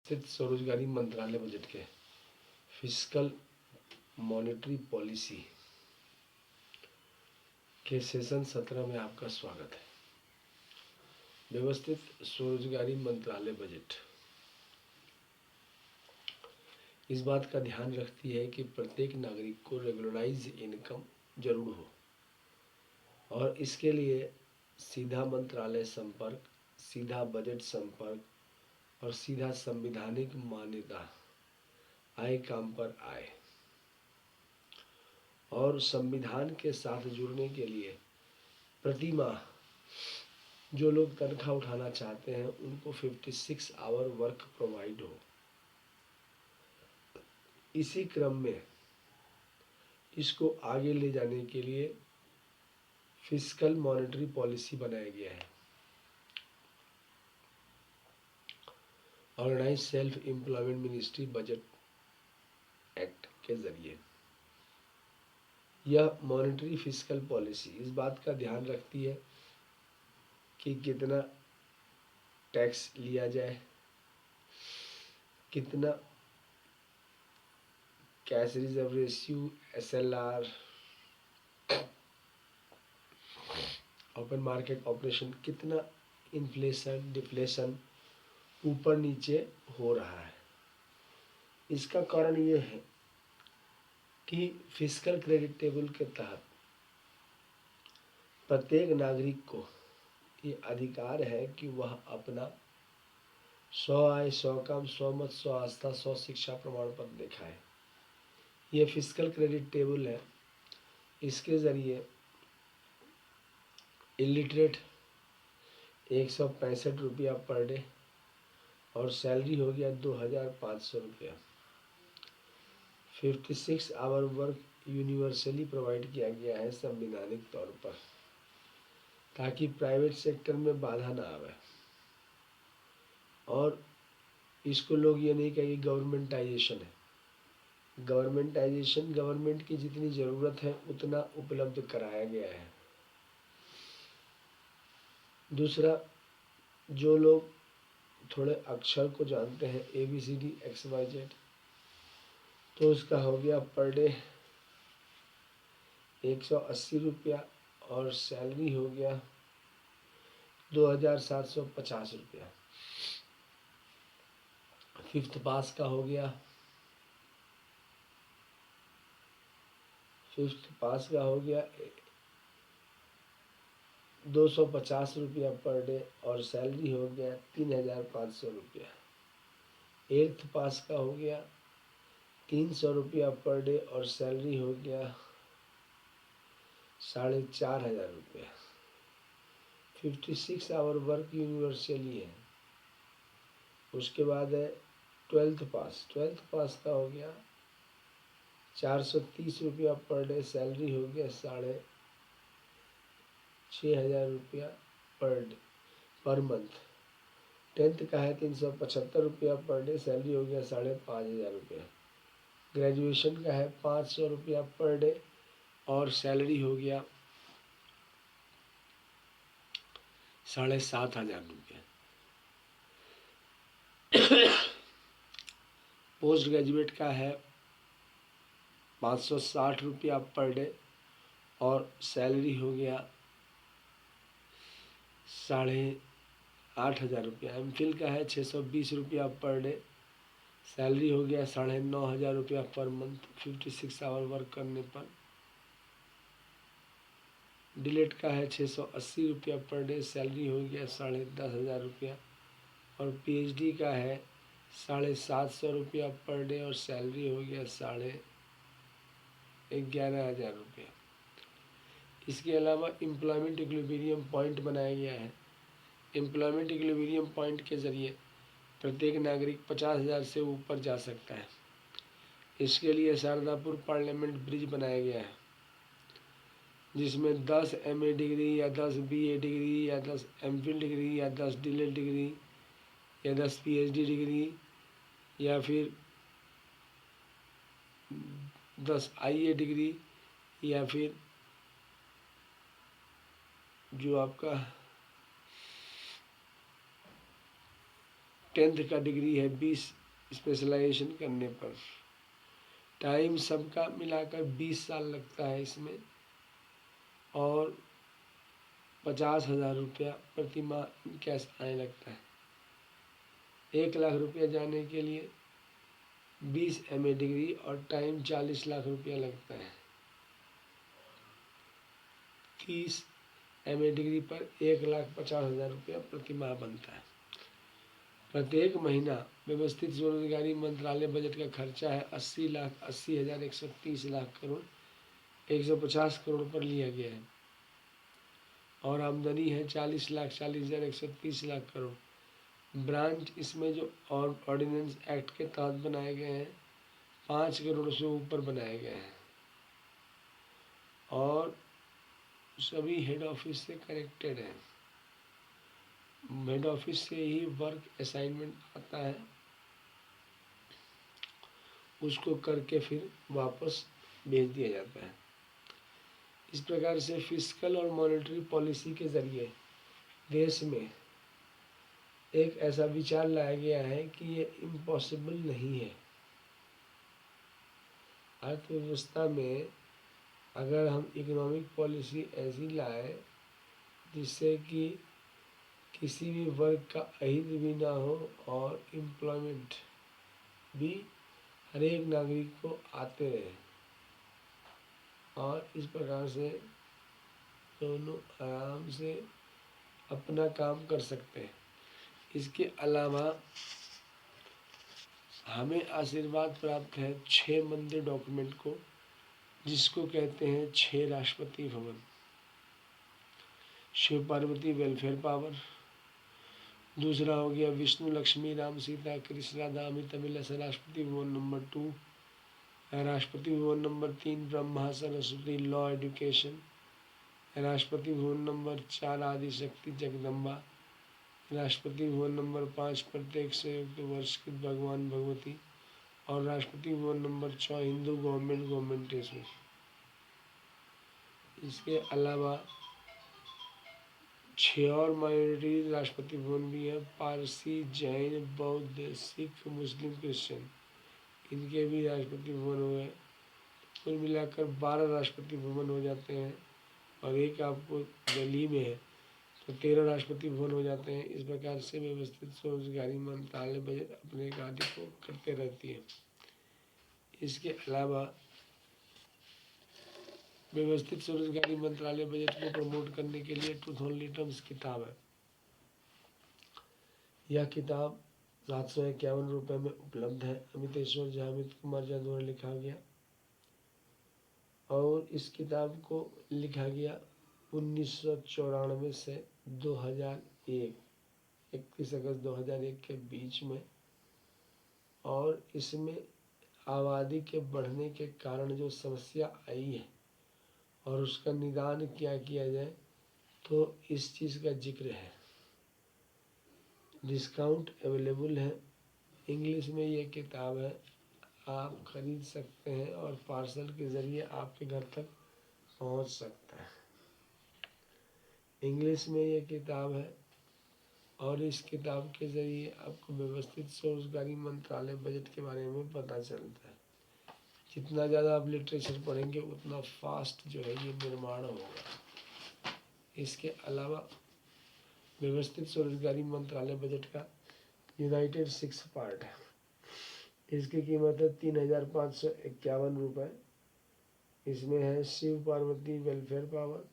स्थित स्वरोजगारी मंत्रालय बजट के फिस्कल मॉनेटरी पॉलिसी के सेशन 17 में आपका स्वागत है। व्यवस्थित स्वरोजगारी मंत्रालय बजट इस बात का ध्यान रखती है कि प्रत्येक नागरिक को रेगुलराइज इनकम जरूर हो और इसके लिए सीधा मंत्रालय संपर्क, सीधा बजट संपर्क और सीधा संवैधानिक मान्यता आय काम पर आए। और संविधान के साथ जुड़ने के लिए प्रति माह जो लोग तनख्वाह उठाना चाहते हैं उनको 56 आवर वर्क प्रोवाइड हो। इसी क्रम में इसको आगे ले जाने के लिए फिस्कल मॉनेटरी पॉलिसी बनाया गया है। Organize self employment ministry budget act के जरिए यह मॉनेटरी फिस्कल पॉलिसी इस बात का ध्यान रखती है कि कितना टैक्स लिया जाए, कितना cash reserve ratio, SLR, open market operation, कितना इन्फ्लेशन डिफ्लेशन ऊपर नीचे हो रहा है। इसका कारण ये है कि फिस्कल क्रेडिट टेबल के तहत प्रत्येक नागरिक को ये अधिकार है कि वह अपना 100 आय, 100 काम, 100 मत, 100 आस्था, 100 शिक्षा प्रमाण पत्र दिखाए। ये फिस्कल क्रेडिट टेबल है। इसके जरिए इलिटरेट 165 रुपया पर डे और सैलरी हो गया 2500 रुपया। 56 आवर वर्क यूनिवर्सली प्रोवाइड किया गया है संवैधानिक तौर पर, ताकि प्राइवेट सेक्टर में बाधा ना आवे। और इसको लोग ये नहीं कहेंगे गवर्नमेंटाइजेशन है। गवर्नमेंटाइजेशन गवर्नमेंट की जितनी ज़रूरत है उतना उपलब्ध कराया गया है। दूसरा, जो लोग थोड़े अक्षर को जानते हैं ABCD XYZ, तो उसका हो गया पर डे 180 रुपया और सैलरी हो गया 2750 रुपया। फिफ्थ पास का हो गया 250 रुपया पर डे और सैलरी हो गया 3500 रुपया। 8th पास का हो गया 300 रुपया पर डे और सैलरी हो गया 4500 रुपया। 56 आवर वर्क यूनिवर्सली है। उसके बाद है 12th पास का हो गया 430 रुपया पर डे, सैलरी हो गया 6500 रुपया पर मंथ। 10th का है 375 रुपया पर डे, सैलरी हो गया 5500 रुपया। ग्रेजुएशन का है 500 रुपया पर डे और सैलरी हो गया 7500 रुपया। पोस्ट ग्रेजुएट का है 560 रुपया पर डे और सैलरी हो गया 8500 रुपया। MPhil का है 620 रुपया पर डे, सैलरी हो गया 9500 रुपया पर मंथ 56 आवर वर्क करने पर। डिलेट का है 680 रुपया पर डे, सैलरी हो गया 10,500 रुपया। और PhD का है 750 रुपया पर डे और सैलरी हो गया 11,500 रुपया। इसके अलावा एम्प्लॉयमेंट इक्विलिब्रियम पॉइंट बनाया गया है। एम्प्लॉयमेंट इक्विलिब्रियम पॉइंट के जरिए प्रत्येक नागरिक 50,000 से ऊपर जा सकता है। इसके लिए शारदापुर पार्लियामेंट ब्रिज बनाया गया है, जिसमें 10 MA डिग्री या 10 BA डिग्री या 10 MPhil डिग्री या 10 DLED डिग्री या 10 PhD डिग्री या फिर 10 IA डिग्री या फिर जो आपका 10th का डिग्री है 20 स्पेशलाइजेशन करने पर। टाइम सबका मिलाकर 20 साल लगता है इसमें, और 50,000 रुपया प्रति माह कैश आने लगता है। 1 लाख रुपया जाने के लिए 20 MA डिग्री और टाइम 40 लाख रुपया लगता है। 30 MA डिग्री पर 1,50,000 रुपया प्रति माह बनता है। प्रत्येक महीना व्यवस्थित स्वरोजगारी मंत्रालय बजट का खर्चा है 80,80,130 लाख करोड़ 150 करोड़ पर लिया गया है, और आमदनी है 40,40,130 लाख करोड़। ब्रांच इसमें जो और ऑर्डिनेंस एक्ट के तहत बनाए गए हैं 5 करोड़ से ऊपर बनाए गए हैं, और सभी हेड ऑफिस से कनेक्टेड हैं। हेड ऑफिस से ही वर्क असाइनमेंट आता है, उसको करके फिर वापस भेज दिया जाता है। इस प्रकार से फिस्कल और मॉनेटरी पॉलिसी के जरिए देश में एक ऐसा विचार लाया गया है कि ये इम्पॉसिबल नहीं है। अर्थव्यवस्था में अगर हम इकोनॉमिक पॉलिसी ऐसी लाए जिससे कि किसी भी वर्ग का अहित भी ना हो और एम्प्लॉयमेंट भी हर एक नागरिक को आते रहे, और इस प्रकार से दोनों आराम से अपना काम कर सकते हैं। इसके अलावा हमें आशीर्वाद प्राप्त है 6 मंदिर डॉक्यूमेंट को, जिसको कहते हैं 6 राष्ट्रपति भवन। शिव पार्वती वेलफेयर पावर, दूसरा हो गया Vishnu Lakshmi Ram Sita Krishna Radha Amit Abhilash Rashtrapati Bhavan number 2, Rashtrapati Bhavan number 3 Brahma Saraswati law education, Rashtrapati Bhavan number 4 Adishakti Jagdamba, Rashtrapati Bhavan number 5 प्रत्येक संयुक्त वर्षकृत भगवान भगवती, और राष्ट्रपति भवन नंबर 6 हिंदू गवर्नमेंटेशन। इसके अलावा 6 और माइनॉरिटी राष्ट्रपति भवन भी है, पारसी जैन बौद्ध सिख मुस्लिम क्रिश्चियन, इनके भी राष्ट्रपति भवन हुए। कुल मिलाकर 12 राष्ट्रपति भवन हो जाते हैं, और एक आपको दिल्ली में है तो 13 राष्ट्रपति भवन हो जाते हैं। इस प्रकार से व्यवस्थित स्वरोजगारी मंत्रालय बजट अपने कार्य को करते रहती है। इसके अलावा व्यवस्थित स्वरोजगारी मंत्रालय बजट को प्रमोट करने के लिए ट्रूथ ओनली टर्म्स किताब है। यह किताब 751 रुपये में उपलब्ध है। अमितेश्वर झा अमित कुमार झा द्वारा लिखा गया, और इस किताब को लिखा गया 1994 से 2001 31 अगस्त 2001 के बीच में, और इसमें आबादी के बढ़ने के कारण जो समस्या आई है और उसका निदान क्या किया जाए, तो इस चीज़ का जिक्र है। डिस्काउंट अवेलेबल है, इंग्लिश में ये किताब है, आप खरीद सकते हैं और पार्सल के ज़रिए आपके घर तक पहुंच सकता है। इंग्लिश में ये किताब है, और इस किताब के ज़रिए आपको व्यवस्थित स्वरोजगारी मंत्रालय बजट के बारे में पता चलता है। जितना ज़्यादा आप लिटरेचर पढ़ेंगे उतना फास्ट जो है ये निर्माण होगा। इसके अलावा व्यवस्थित स्वरोजगारी मंत्रालय बजट का यूनाइटेड 6 पार्ट है। इसकी कीमत है 3,551 रुपये। इसमें है Shiv Parvati welfare power,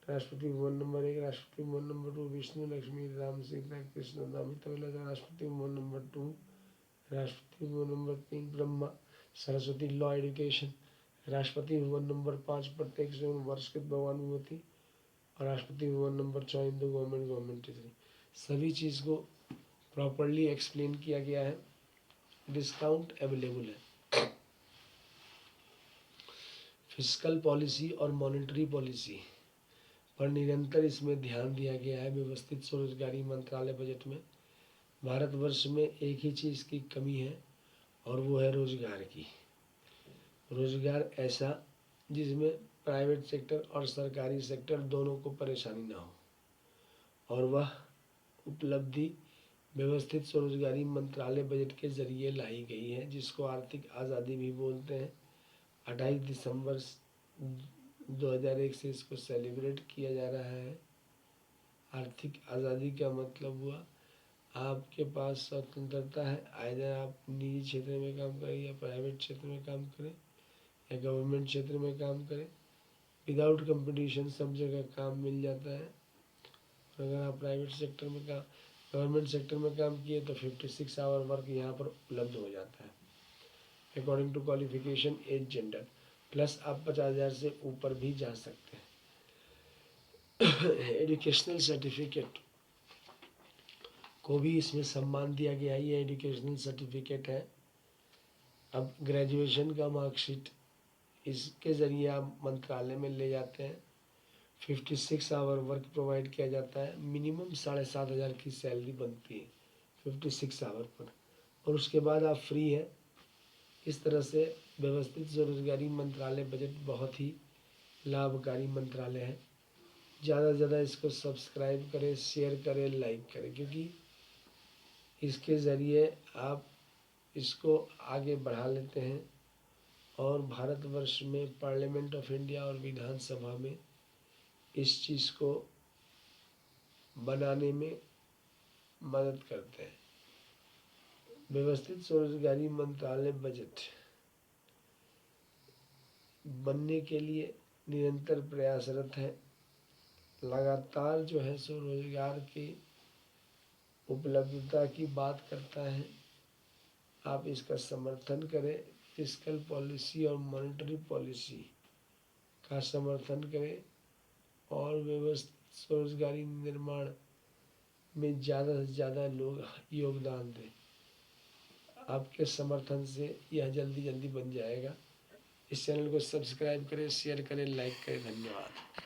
Rashtrapati Bhavan number 1, Rashtrapati Bhavan number 2 Vishnu Lakshmi Ram Sita Krishna Amit Abhilash, Rashtrapati Bhavan number 2, Rashtrapati Bhavan number 3 Brahma Saraswati law education, Rashtrapati Bhavan number 5 प्रत्येक स्वयं वर्षकृत भगवान भगवती, और राष्ट्रपति भवन नंबर 6 हिंदू गवर्नमेंटेशन। सभी चीज़ को प्रॉपरली एक्सप्लेन किया गया है। डिस्काउंट अवेलेबल है। फिस्कल पॉलिसी और मॉनेटरी पॉलिसी पर निरंतर इसमें ध्यान दिया गया है। व्यवस्थित स्वरोजगारी मंत्रालय बजट में भारतवर्ष में एक ही चीज़ की कमी है, और वो है रोजगार की। रोजगार ऐसा जिसमें प्राइवेट सेक्टर और सरकारी सेक्टर दोनों को परेशानी ना हो, और वह उपलब्धि व्यवस्थित स्वरोजगारी मंत्रालय बजट के जरिए लाई गई है, जिसको आर्थिक आज़ादी भी बोलते हैं। 28 दिसंबर 2001 से इसको सेलिब्रेट किया जा रहा है। आर्थिक आज़ादी का मतलब हुआ आपके पास स्वतंत्रता है, आइदर आप निजी क्षेत्र में काम करें या प्राइवेट क्षेत्र में काम करें या गवर्नमेंट क्षेत्र में काम करें, विदाउट कंपटीशन सब जगह काम मिल जाता है। और अगर आप प्राइवेट सेक्टर में काम गवर्नमेंट सेक्टर में काम किए तो 56 आवर वर्क यहाँ पर उपलब्ध हो जाता है according to qualification, age, gender. Plus आप 50,000 से ऊपर भी जा सकते हैं। एजुकेशनल सर्टिफिकेट को भी इसमें सम्मान दिया गया है। ये एजुकेशनल सर्टिफिकेट है। अब ग्रेजुएशन का मार्कशीट इसके ज़रिए आप मंत्रालय में ले जाते हैं। 56 आवर वर्क प्रोवाइड किया जाता है। मिनिमम 7,500 की सैलरी बनती है 56 आवर पर, और उसके बाद आप फ्री है। इस तरह से व्यवस्थित स्वरोजगारी मंत्रालय बजट बहुत ही लाभकारी मंत्रालय है। ज़्यादा से ज़्यादा इसको सब्सक्राइब करें, शेयर करें, लाइक करें, क्योंकि इसके ज़रिए आप इसको आगे बढ़ा लेते हैं और भारतवर्ष में पार्लियामेंट ऑफ इंडिया और विधानसभा में इस चीज़ को बनाने में मदद करते हैं। व्यवस्थित स्वरोजगारी मंत्रालय बजट बनने के लिए निरंतर प्रयासरत है। लगातार जो है स्वरोजगार की उपलब्धता की बात करता है। आप इसका समर्थन करें, फिस्कल पॉलिसी और मॉनेटरी पॉलिसी का समर्थन करें और व्यवस्थित स्वरोजगारी निर्माण में ज़्यादा से ज़्यादा लोग योगदान दें। आपके समर्थन से यह जल्दी जल्दी बन जाएगा। इस चैनल को सब्सक्राइब करें, शेयर करें, लाइक करें। धन्यवाद।